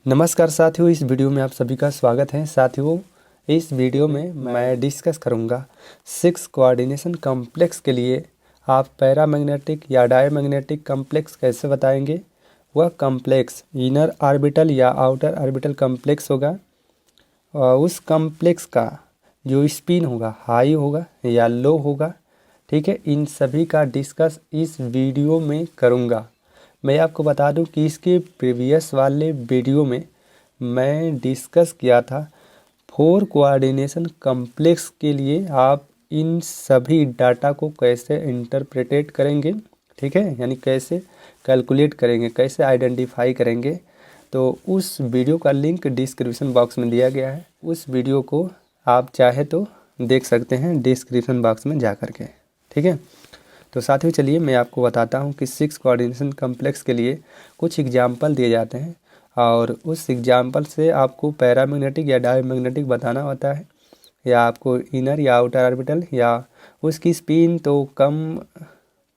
नमस्कार साथियों, इस वीडियो में आप सभी का स्वागत है। साथियों, इस वीडियो में मैं डिस्कस करूंगा 6 कोऑर्डिनेशन कॉम्प्लेक्स के लिए आप पैरामैग्नेटिक या डायमैग्नेटिक कॉम्प्लेक्स कैसे बताएंगे। वह कॉम्प्लेक्स इनर ऑर्बिटल या आउटर ऑर्बिटल कॉम्प्लेक्स होगा और उस कॉम्प्लेक्स का जो स्पिन होगा हाई होगा या लो होगा। ठीक है, इन सभी का डिस्कस इस वीडियो में करूंगा। मैं आपको बता दूं कि इसके प्रीवियस वाले वीडियो में मैं डिस्कस किया था 4 कोऑर्डिनेशन कॉम्प्लेक्स के लिए आप इन सभी डाटा को कैसे इंटरप्रेटेट करेंगे। ठीक है, यानी कैसे कैलकुलेट करेंगे, कैसे आइडेंटिफाई करेंगे। तो उस वीडियो का लिंक डिस्क्रिप्शन बॉक्स में दिया गया है। उस वीडियो को आप चाहे तो देख सकते हैं डिस्क्रिप्शन बॉक्स में जा कर के। ठीक है, तो साथियों चलिए मैं आपको बताता हूँ कि 6 कोऑर्डिनेशन कॉम्प्लेक्स के लिए कुछ एग्जाम्पल दिए जाते हैं और उस एग्जाम्पल से आपको पैरामैग्नेटिक या डायमैग्नेटिक बताना होता है, या आपको इनर या आउटर ऑर्बिटल या उसकी स्पिन तो कम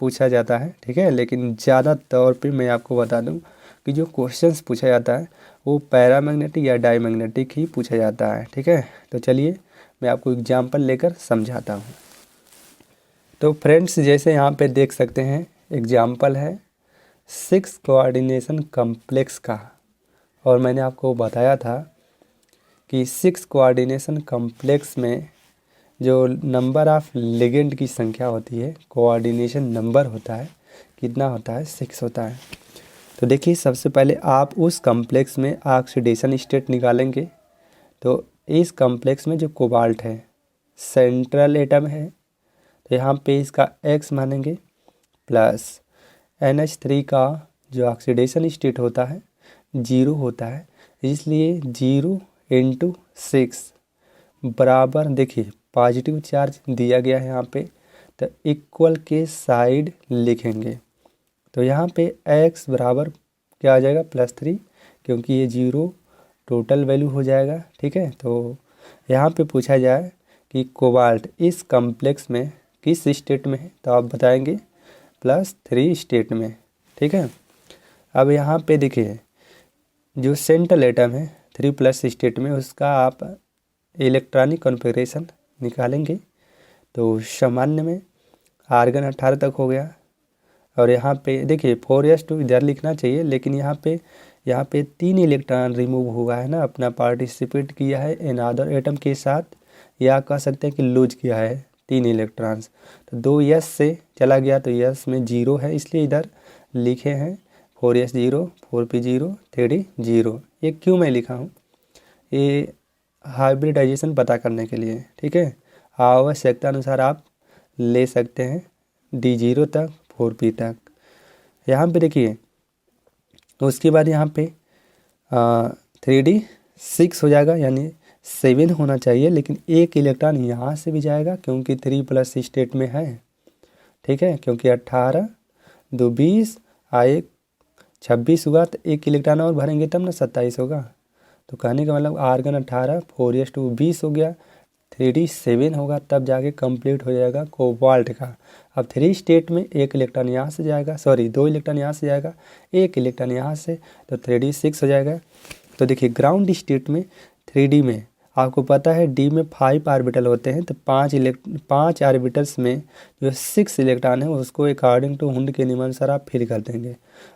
पूछा जाता है। ठीक है, लेकिन ज़्यादा तौर पे मैं आपको बता दूं कि जो क्वेश्चंस पूछा जाता है वो पैरामैग्नेटिक या डायमैग्नेटिक ही पूछा जाता है। ठीक है, तो चलिए मैं आपको एग्जाम्पल लेकर समझाता हूँ। तो फ्रेंड्स, जैसे यहाँ पे देख सकते हैं एग्जाम्पल है 6 कोऑर्डिनेशन कॉम्प्लेक्स का, और मैंने आपको बताया था कि 6 कोऑर्डिनेशन कॉम्प्लेक्स में जो नंबर ऑफ लिगेंड की संख्या होती है, कोऑर्डिनेशन नंबर होता है, कितना होता है, 6 होता है। तो देखिए सबसे पहले आप उस कॉम्प्लेक्स में ऑक्सीडेशन स्टेट निकालेंगे। तो इस कॉम्प्लेक्स में जो कोबाल्ट है सेंट्रल एटम है, तो यहाँ पे इसका x मानेंगे प्लस NH3 का जो ऑक्सीडेशन स्टेट होता है 0 होता है, इसलिए 0 × 6 बराबर, देखिए पॉजिटिव चार्ज दिया गया है यहाँ पे, तो इक्वल के साइड लिखेंगे। तो यहाँ पे x बराबर क्या आ जाएगा, +3, क्योंकि ये 0 टोटल वैल्यू हो जाएगा। ठीक है, तो यहाँ पे पूछा जाए कि कोबाल्ट इस कॉम्प्लेक्स में किस स्टेट में है, तो आप बताएंगे +3 स्टेट में। ठीक है, अब यहाँ पे देखिए जो सेंट्रल एटम है 3+ स्टेट में, उसका आप इलेक्ट्रॉनिक कॉन्फ़िगरेशन निकालेंगे। तो सामान्य में आर्गन 18 तक हो गया, और यहाँ पे देखिए 4s2 इधर लिखना चाहिए, लेकिन यहाँ पे 3 इलेक्ट्रॉन रिमूव हुआ है ना, अपना पार्टिसिपेट किया है अनदर एटम के साथ, या कह सकते हैं कि लूज किया है 3 इलेक्ट्रॉन्स। तो 2s से चला गया, तो s में 0 है, इसलिए इधर लिखे हैं 4s 0, 4p 0, 3d 0। ये क्यों मैं लिखा हूँ, ये हाइब्रिडाइजेशन पता करने के लिए। ठीक है, आवश्यकता अनुसार आप ले सकते हैं D0 तक 4p तक। यहाँ पे देखिए उसके बाद यहाँ पे 3d 6 हो जाएगा, यानी 7 होना चाहिए, लेकिन एक इलेक्ट्रॉन यहाँ से भी जाएगा क्योंकि 3+ स्टेट में है। ठीक है, क्योंकि 18 2 20 1 26 हुआ, तो एक इलेक्ट्रॉन और भरेंगे तब ना 27 होगा। तो कहने का मतलब आर्गन 18, 4s2 20 हो गया, 3d 7 होगा, तब जाके कंप्लीट हो जाएगा कोबाल्ट का। अब 3 स्टेट में एक इलेक्ट्रॉन यहाँ से जाएगा, 2 इलेक्ट्रॉन यहाँ से जाएगा, एक इलेक्ट्रॉन यहाँ से, तो 3d 6 हो जाएगा। तो देखिए ग्राउंड स्टेट में 3d में आपको पता है d में 5 ऑर्बिटल होते हैं, तो 5 ऑर्बिटल्स में जो 6 इलेक्ट्रॉन है उसको अकॉर्डिंग टू हुंड के नियमानुसार आप फिल कर देंगे।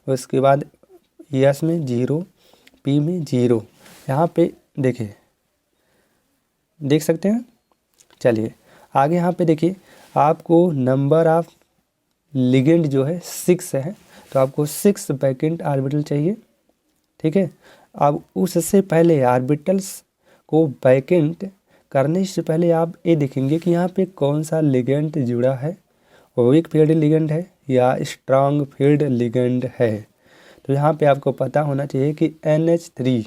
उसके बाद s में 0, p में 0, यहाँ पे देखिए देख सकते हैं। चलिए आगे यहाँ पे देखिए आपको नंबर ऑफ लिगेंड जो है 6 है, तो आपको 6 वैकेंट ऑर्बिटल चाहिए। ठीक है, अब उससे पहले ऑर्बिटल्स को वैकेंट करने से पहले आप ये देखेंगे कि यहाँ पे कौन सा लिगेंड जुड़ा है, वीक फील्ड लिगेंड है या स्ट्रांग फील्ड लिगेंड है। तो यहाँ पे आपको पता होना चाहिए कि NH3,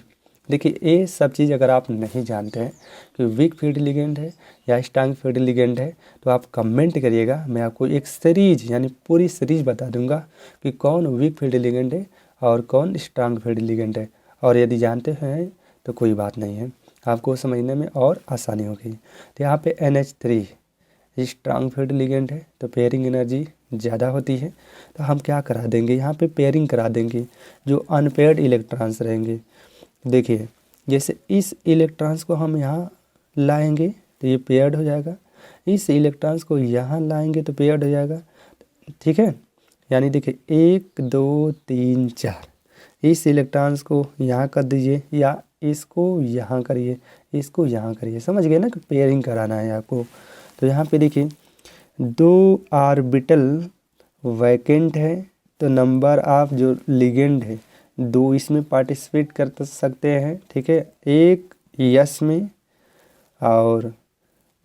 देखिए ये सब चीज़ अगर आप नहीं जानते हैं कि वीक फील्ड लिगेंड है या स्ट्रांग फील्ड लिगेंड है, तो आप कमेंट करिएगा, मैं आपको एक सीरीज यानी पूरी सीरीज बता दूंगा कि कौन वीक फील्ड लिगेंड है और कौन स्ट्रांग फील्ड लिगेंड है। और यदि जानते हैं तो कोई बात नहीं है, आपको समझने में और आसानी होगी। तो यहाँ पे NH3 स्ट्रांग फील्ड लिगेंड है, तो पेयरिंग एनर्जी ज़्यादा होती है, तो हम क्या करा देंगे, यहाँ पे पेयरिंग करा देंगे। जो अनपेयर्ड इलेक्ट्रॉन्स रहेंगे देखिए जैसे इस इलेक्ट्रॉन्स को हम यहाँ लाएंगे तो ये पेयर्ड हो जाएगा, इस इलेक्ट्रॉन्स को यहाँ लाएंगे तो पेयर्ड हो जाएगा, ठीक है। यानी देखिए 1 2 3 4, इस इलेक्ट्रॉन्स को यहाँ कर दीजिए या इसको यहाँ करिए, इसको यहाँ करिए, समझ गए ना कि पेयरिंग कराना है आपको। तो यहाँ पे देखिए 2 आर्बिटल वैकेंट है, तो नंबर ऑफ जो लिगेंड है 2 इसमें पार्टिसिपेट कर सकते हैं, ठीक है। एक यस में और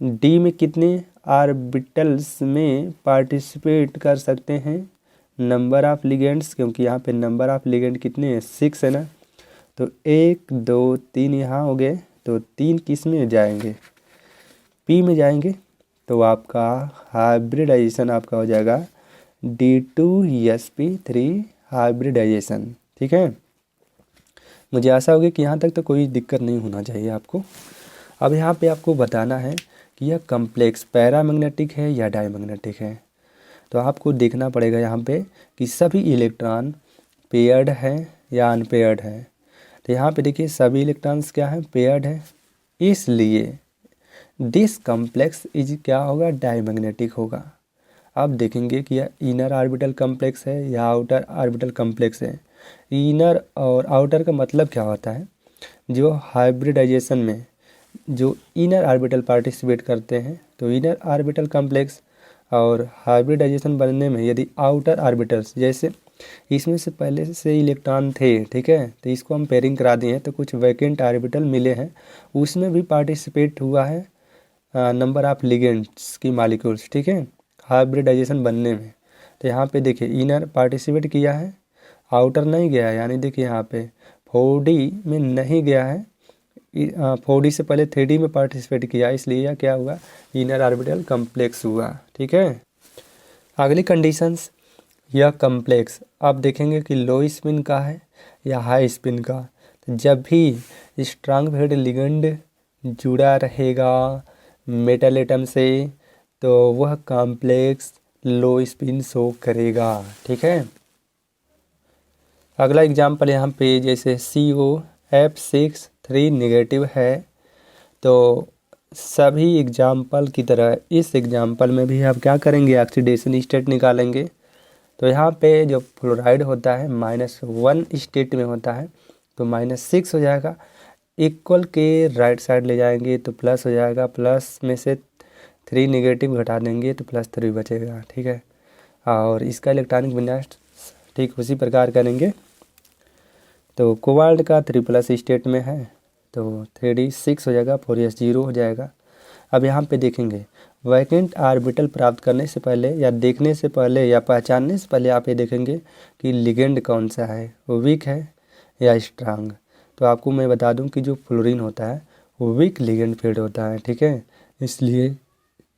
डी में कितने आर्बिटल्स में पार्टिसिपेट कर सकते हैं, नंबर ऑफ लिगेंड्स, क्योंकि यहाँ पे नंबर ऑफ लिगेंड कितने हैं 6 है ना, तो 1 2 3 यहाँ हो गए, तो 3 किस में जाएंगे, पी में जाएंगे, तो आपका हाइब्रिडाइजेशन आपका हो जाएगा D2sp3 हाइब्रिडाइजेशन, ठीक है। मुझे आशा होगी कि यहाँ तक तो कोई दिक्कत नहीं होना चाहिए आपको। अब यहाँ पे आपको बताना है कि यह कम्प्लेक्स पैरामैग्नेटिक है या डायमैग्नेटिक है। तो आपको देखना पड़ेगा यहाँ पे कि सभी इलेक्ट्रॉन पेयर्ड है या अनपेयर्ड है। तो यहाँ पे देखिए सभी इलेक्ट्रॉन्स क्या है, पेयर्ड है, इसलिए दिस कम्प्लेक्स इज क्या होगा, डायमैग्नेटिक होगा। अब देखेंगे कि यह इनर ऑर्बिटल कम्प्लेक्स है या आउटर ऑर्बिटल कम्प्लेक्स है। इनर और आउटर का मतलब क्या होता है, जो हाइब्रिडाइजेशन में जो इनर ऑर्बिटल पार्टिसिपेट करते हैं तो इनर ऑर्बिटल कम्प्लेक्स, और हाइब्रिडाइजेशन बनने में यदि आउटर ऑर्बिटल्स, जैसे इसमें से पहले से इलेक्ट्रॉन थे, ठीक है, तो इसको हम पेयरिंग करा दिए हैं तो कुछ वैकेंट ऑर्बिटल मिले हैं, उसमें भी पार्टिसिपेट हुआ है नंबर ऑफ लिगेंड्स की मॉलिक्यूल्स, ठीक है, हाइब्रिडाइजेशन बनने में। तो यहाँ पे देखिए इनर पार्टिसिपेट किया है, आउटर नहीं गया है, यानी देखिए यहाँ पे 4D में नहीं गया है, 4D से पहले 3D में पार्टिसिपेट किया, इसलिए यह क्या हुआ, इनर ऑर्बिटल कम्प्लेक्स हुआ, ठीक है। अगली कंडीशंस, यह कम्प्लेक्स आप देखेंगे कि लो स्पिन का है या हाई स्पिन का। तो जब भी स्ट्रांग पेयर्ड लिगेंड जुड़ा रहेगा मेटल एटम से तो वह कॉम्प्लेक्स लो स्पिन शो करेगा, ठीक है। अगला एग्जाम्पल यहाँ पे जैसे COF6 नेगेटिव है, तो सभी एग्जाम्पल की तरह इस एग्जाम्पल में भी आप क्या करेंगे, ऑक्सीडेशन स्टेट निकालेंगे। तो यहाँ पे जो फ्लोराइड होता है -1 स्टेट में होता है, तो -6 हो जाएगा, इक्वल के राइट साइड ले जाएंगे तो प्लस हो जाएगा, प्लस में से 3 नेगेटिव घटा देंगे तो +3 बचेगा, ठीक है। और इसका इलेक्ट्रॉनिक विन्यास ठीक उसी प्रकार करेंगे। तो कोबाल्ट का 3+ स्टेट में है तो 3D6 हो जाएगा, 4S 0 हो जाएगा। अब यहाँ पे देखेंगे वैकेंट ऑर्बिटल प्राप्त करने से पहले या देखने से पहले या पहचानने से पहले आप ये देखेंगे कि लिगेंड कौन सा है, वो वीक है या स्ट्रांग। तो आपको मैं बता दूं कि जो फ्लोरीन होता है वो वीक लिगेंड पेयर्ड होता है, ठीक है, इसलिए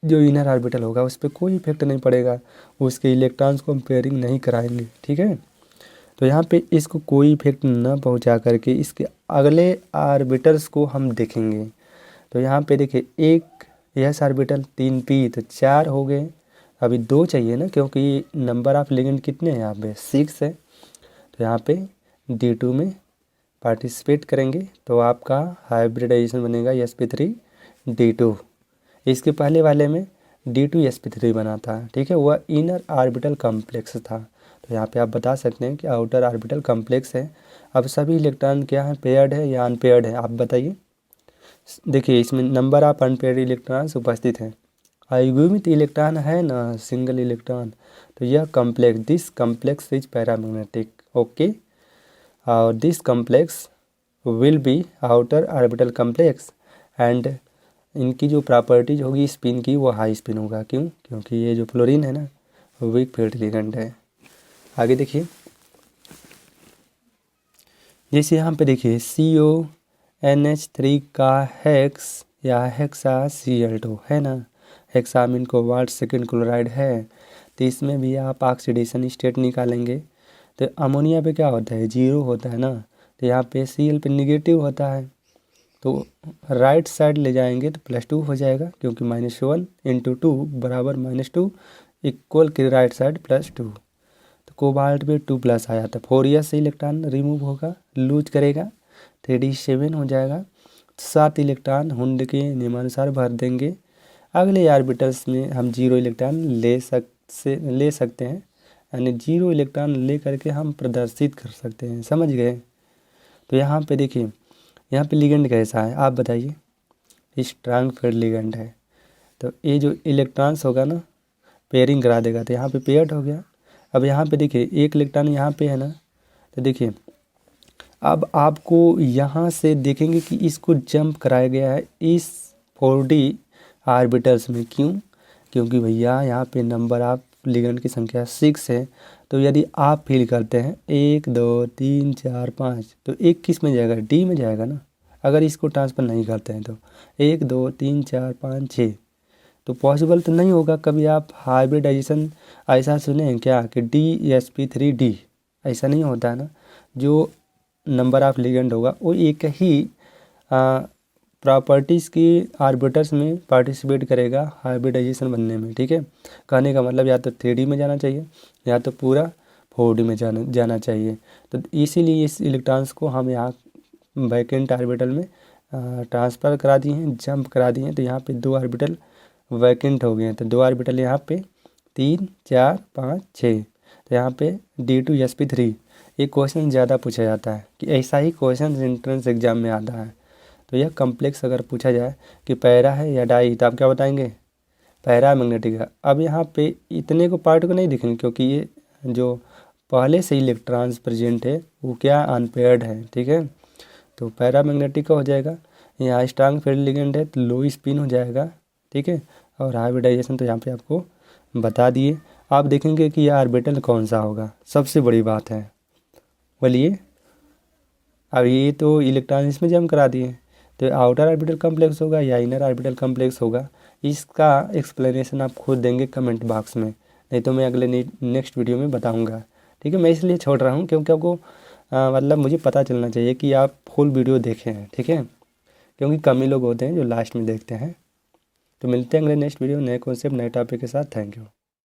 जो इनर ऑर्बिटल होगा उस पर कोई इफेक्ट नहीं पड़ेगा, उसके इलेक्ट्रॉन्स को हम पेयरिंग नहीं कराएंगे, ठीक है। तो यहाँ पे इसको कोई इफेक्ट न पहुँचा करके इसके अगले ऑर्बिटल्स को हम देखेंगे। तो यहाँ पे देखिए एक यस ऑर्बिटल 3p, तो 4 हो गए, अभी 2 चाहिए ना, क्योंकि नंबर ऑफ लिगेंड कितने हैं यहाँ पे 6 है। तो यहाँ पे D2 में पार्टिसिपेट करेंगे तो आपका हाइब्रिडाइजेशन बनेगा sp3D2। इसके पहले वाले में D2sp3 बना था, ठीक है, वह इनर ऑर्बिटल कॉम्प्लेक्स था। तो यहाँ पे आप बता सकते हैं कि आउटर ऑर्बिटल कॉम्प्लेक्स है। अब सभी इलेक्ट्रॉन क्या है, पेयर्ड है या अनपेयर्ड है, आप बताइए। देखिए इसमें नंबर ऑफ अनपेयर्ड इलेक्ट्रॉन्स उपस्थित हैं, अयुग्मित इलेक्ट्रॉन है ना, सिंगल इलेक्ट्रॉन, तो यह complex, this complex is paramagnetic, okay. और this complex will be outer orbital complex and इनकी जो प्रॉपर्टीज होगी स्पिन की वो हाई स्पिन होगा, क्यों, क्योंकि ये जो फ्लोरीन है ना वीक पेयर्ड लिगेंड है। आगे देखिए जैसे यहाँ पे देखिए CONH3 का हेक्स या हेक्सा Cl2 है ना, हेक्सामिन कोबाल्ट सेकेंड क्लोराइड है, तो इसमें भी आप ऑक्सीडेशन स्टेट निकालेंगे। तो अमोनिया पे क्या होता है, 0 होता है ना, तो यहाँ पे Cl पे नेगेटिव होता है, तो राइट साइड ले जाएंगे तो +2 हो जाएगा, क्योंकि -1 × 2 बराबर -2 इक्वल के राइट साइड +2। तो कोबाल्ट पे 2+ आया था, 4s से इलेक्ट्रॉन रिमूव होगा, लूज करेगा, 3d7 हो जाएगा। 7 इलेक्ट्रॉन हुंड के नियमानुसार भर देंगे। अगले ऑर्बिटल्स में हम 0 इलेक्ट्रॉन ले सकते हैं, यानी 0 इलेक्ट्रॉन ले करके हम प्रदर्शित कर सकते हैं। समझ गए? तो यहाँ पे देखिए, यहाँ पे लिगेंड कैसा है आप बताइए। स्ट्रांग फील्ड लिगेंड है, तो ये जो इलेक्ट्रॉन्स होगा ना पेयरिंग करा देगा, तो यहाँ पे पेयर्ड हो गया। अब यहाँ पे देखिए एक इलेक्ट्रॉन यहाँ पे है ना, तो देखिए अब आपको यहाँ से देखेंगे कि इसको जंप कराया गया है इस 4d ऑर्बिटल्स में। क्यों? क्योंकि भैया यहाँ पे नंबर ऑफ लिगेंड की संख्या 6 है। तो यदि आप फील करते हैं 1 2 3 4 5, तो एक किस में जाएगा? डी में जाएगा ना, अगर इसको ट्रांसफ़र नहीं करते हैं तो। 1 2 3 4 5 6 तो पॉसिबल तो नहीं होगा। कभी आप हाइब्रिडाइजेशन ऐसा सुने हैं क्या कि DsP3D? ऐसा नहीं होता है ना। जो नंबर ऑफ लिगेंड होगा वो एक ही प्रॉपर्टीज़ की ऑर्बिटल्स में पार्टिसिपेट करेगा हाइब्रिडाइजेशन बनने में। ठीक है, कहने का मतलब या तो 3D में जाना चाहिए या तो पूरा 4D में जाना चाहिए। तो इसीलिए इस इलेक्ट्रॉन्स को हम यहाँ वैकेंट ऑर्बिटल में ट्रांसफ़र करा दिए हैं, जंप करा दिए हैं। तो यहाँ पे 2 ऑर्बिटल वैकेंट हो गए हैं। तो 2 ऑर्बिटल यहाँ पे 3 4 5 6। तो यहाँ पे D2sp3। ये क्वेश्चन ज़्यादा पूछा जाता है कि ऐसा ही क्वेश्चन एंट्रेंस एग्जाम में आता है। तो यह कम्प्लेक्स अगर पूछा जाए कि पैरा है या डाई, तो आप क्या बताएंगे? पैरा मैग्नेटिक है। अब यहाँ पे इतने को पार्ट को नहीं दिखेंगे, क्योंकि ये जो पहले से इलेक्ट्रॉन्स प्रेजेंट है वो क्या अनपेयर्ड है। ठीक है, तो पैरा मैग्नेटिक का हो जाएगा। यहाँ स्ट्रांग फील्ड लिगेंड है तो लो स्पिन हो जाएगा। ठीक है, और हाइब्रिडाइजेशन तो यहाँ पे आपको बता दिए। आप देखेंगे कि यह ऑर्बिटल कौन सा होगा, सबसे बड़ी बात है। बोलिए, अब ये तो इलेक्ट्रॉन इसमें जम करा दिए, तो आउटर ऑर्बिटल कॉम्प्लेक्स होगा या इनर ऑर्बिटल कॉम्प्लेक्स होगा? इसका एक्सप्लेनेशन आप खुद देंगे कमेंट बॉक्स में, नहीं तो मैं अगले नेक्स्ट वीडियो में बताऊंगा। ठीक है, मैं इसलिए छोड़ रहा हूँ क्योंकि आपको मतलब मुझे पता चलना चाहिए कि आप फुल वीडियो देखें हैं। ठीक है, क्योंकि कम ही लोग होते हैं जो लास्ट में देखते हैं। तो मिलते हैं अगले नेक्स्ट वीडियो नए कॉन्सेप्ट नए टॉपिक के साथ। Thank you.